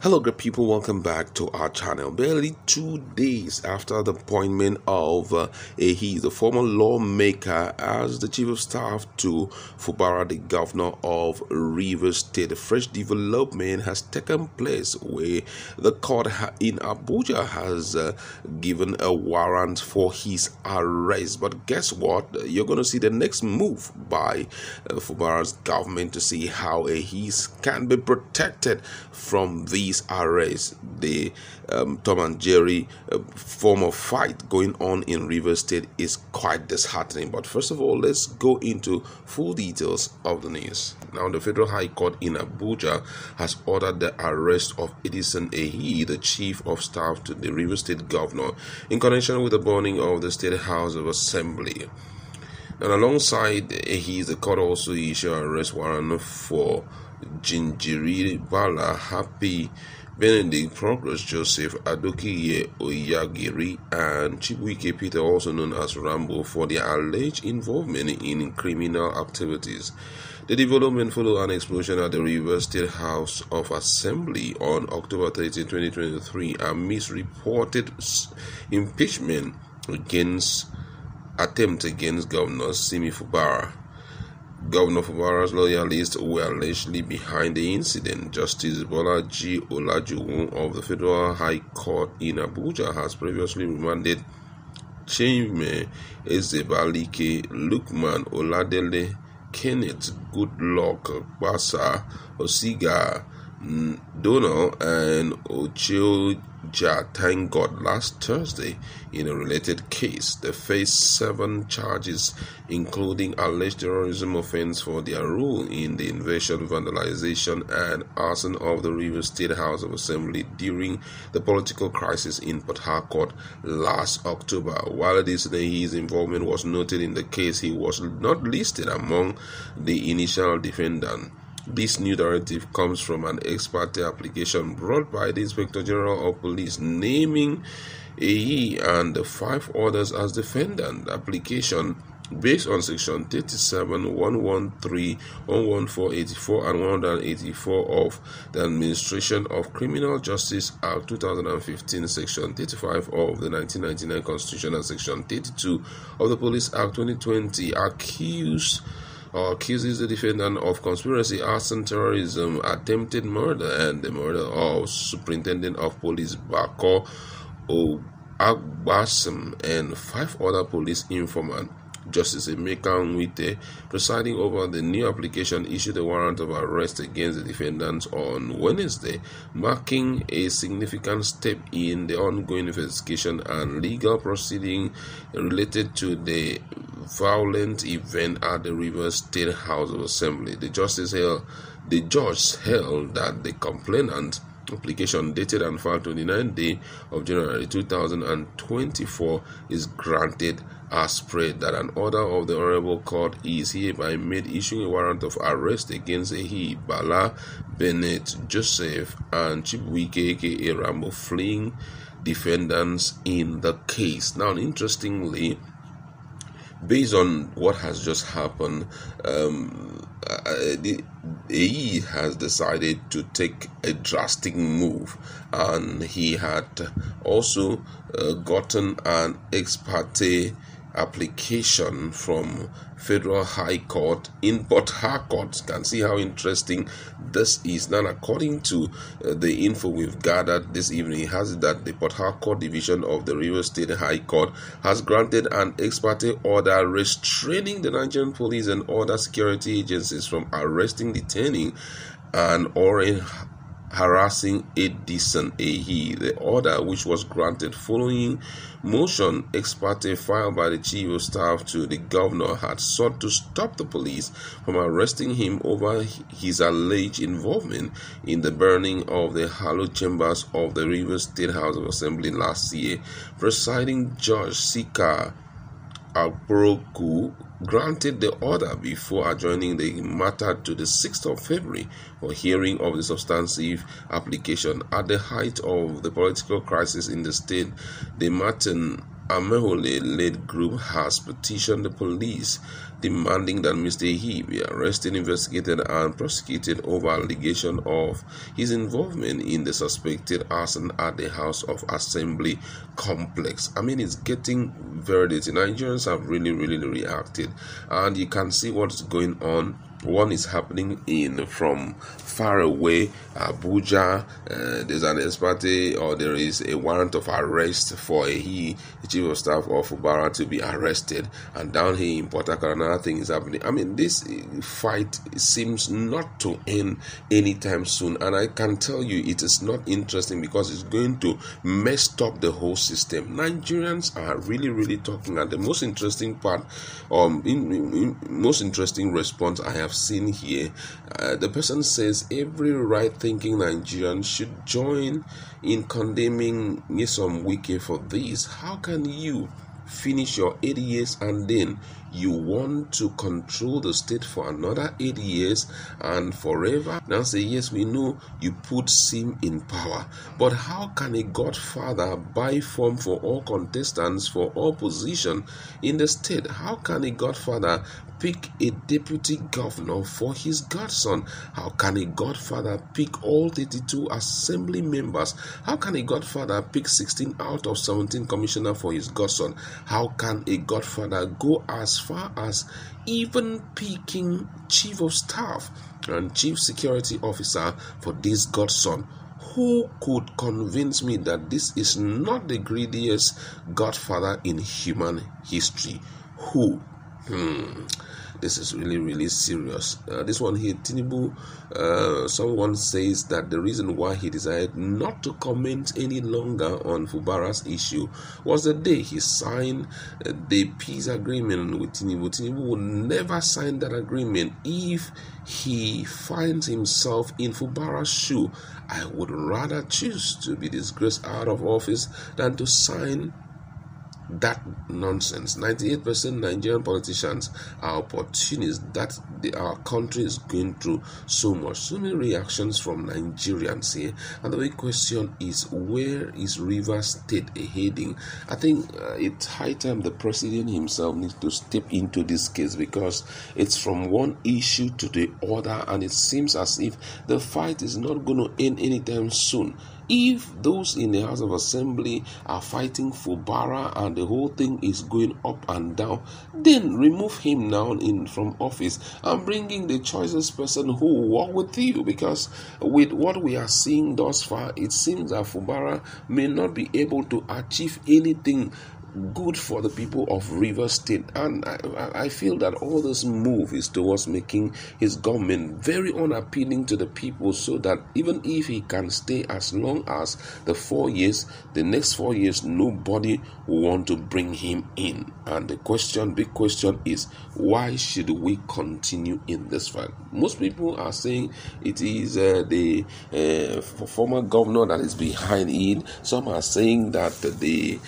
Hello, great people. Welcome back to our channel. Barely 2 days after the appointment of Ahi, the former lawmaker, as the chief of staff to Fubara, the governor of Rivers State, a fresh development has taken place where the court in Abuja has given a warrant for his arrest. But guess what? You're going to see the next move by Fubara's government to see how Ahi can be protected from these arrests. The Tom and Jerry form of fight going on in Rivers State is quite disheartening. But first of all, let's go into full details of the news. Now, the Federal High Court in Abuja has ordered the arrest of Edison Ahi, the chief of staff to the Rivers State governor, in connection with the burning of the State House of Assembly. And alongside Ahi, the court also issued an arrest warrant for Jinjiri Bala, Happy Benedict, Progress Joseph, Adokiye Oyagiri, and Chibuike Peter, also known as Rambo, for their alleged involvement in criminal activities. The development followed an explosion at the Rivers State House of Assembly on October 13, 2023, amidst reported impeachment attempt against Governor Simi Fubara. Governor Fubara's loyalists were allegedly behind the incident. Justice Bolaji Olajuwon of the Federal High Court in Abuja has previously remanded Chime Ezebalike, Lukman Oladele, Kenneth Goodluck, Basa Osiga, Donald, and Ochoja, thank God, last Thursday in a related case. They face 7 charges, including alleged terrorism offense for their role in the invasion, vandalization, and arson of the Rivers State House of Assembly during the political crisis in Port Harcourt last October. While his involvement was noted in the case, he was not listed among the initial defendants. This new narrative comes from an ex parte application brought by the Inspector General of Police naming Ahi and the 5 others as defendant. Application based on Section 37, 113, 11484, and 184 of the Administration of Criminal Justice Act 2015, Section 35 of the 1999 Constitution, and Section 32 of the Police Act 2020 accuses the defendant of conspiracy, arson, terrorism, attempted murder, and the murder of Superintendent of Police Bako Agbasim and 5 other police informants. Justice Emeka Nwite, presiding over the new application, issued a warrant of arrest against the defendants on Wednesday, marking a significant step in the ongoing investigation and legal proceeding related to the violent event at the Rivers State House of Assembly. The judge held that the complainant application dated and filed 29th day of January 2024 is granted as prayed, that an order of the Honorable Court is hereby made issuing a warrant of arrest against Ahi, Bala, Bennett, Joseph, and Chibuike aka Rambo, fleeing defendants in the case. Now, interestingly, based on what has just happened, Ahi has decided to take a drastic move, and he had also gotten an ex parte application from Federal High Court in Port Harcourt. You can see how interesting this is. Now, according to the info we've gathered this evening, it has that the Port Harcourt division of the Rivers State High Court has granted an ex parte order restraining the Nigerian police and other security agencies from arresting, detaining, or harassing Edison Ahi. The order, which was granted following motion ex parte filed by the chief of staff to the governor, had sought to stop the police from arresting him over his alleged involvement in the burning of the hallowed chambers of the Rivers State House of Assembly last year. Presiding Judge Sika Akporoku granted the order before adjourning the matter to the 6th of February for hearing of the substantive application. At the height of the political crisis in the state, the matter Amehole-led group has petitioned the police demanding that Mr. He be arrested, investigated, and prosecuted over allegation of his involvement in the suspected arson at the House of Assembly complex. I mean, it's getting very dirty. Nigerians have really reacted, and you can see what's going on. One is happening in from far away, Abuja. There's an party, or there is a warrant of arrest for the chief of staff of Fubara to be arrested. And down here in Port Harcourt, another thing is happening. I mean, this fight seems not to end anytime soon. And I can tell you, it is not interesting because it's going to mess up the whole system. Nigerians are really talking. And the most interesting part, most interesting response I have seen here, the person says every right-thinking Nigerian should join in condemning Nyesom Wike for this. How can you finish your 8 years and then you want to control the state for another 8 years and forever? Now say, yes, we know you put Sim in power, but how can a godfather buy form for all contestants for all position in the state? How can a godfather pick a deputy governor for his godson? How can a godfather pick all 32 assembly members? How can a godfather pick 16 out of 17 commissioner for his godson? How can a godfather go as far as even picking chief of staff and chief security officer for this godson? Who could convince me that this is not the greediest godfather in human history? Who? This is really serious. This one here, Tinubu, someone says that the reason why he decided not to comment any longer on Fubara's issue was the day he signed the peace agreement with Tinubu. Tinubu would never sign that agreement if he finds himself in Fubara's shoe. I would rather choose to be disgraced out of office than to sign that nonsense. 98% Nigerian politicians are opportunists. That our country is going through so many reactions from Nigerians here, and the big question is, where is Rivers State heading? I think it's high time the president himself needs to step into this case, because it's from one issue to the other, and it seems as if the fight is not going to end anytime soon. If those in the House of Assembly are fighting Fubara and the whole thing is going up and down, then remove him now from office and bring in the choicest person who will work with you, because with what we are seeing thus far, it seems that Fubara may not be able to achieve anything good for the people of Rivers State. And I feel that all this move is towards making his government very unappealing to the people, so that even if he can stay as long as the 4 years, the next 4 years, nobody will want to bring him in. And the big question is, why should we continue in this fight? Most people are saying it is the former governor that is behind it. Some are saying that the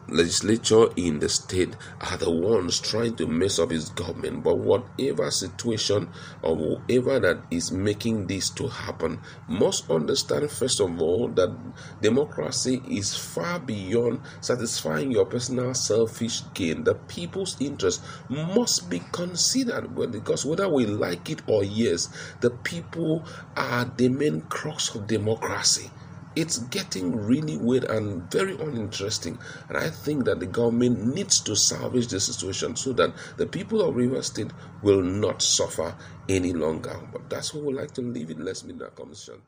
legislature in the state are the ones trying to mess up his government. But whatever situation or whoever that is making this to happen must understand, first of all, that democracy is far beyond satisfying your personal selfish gain. The people's interest must be considered, because whether we like it or yes, the people are the main crux of democracy. It's getting really weird and very uninteresting, and I think that the government needs to salvage the situation so that the people of Rivers State will not suffer any longer. But that's where we like to leave it. Let's meet in our conversation.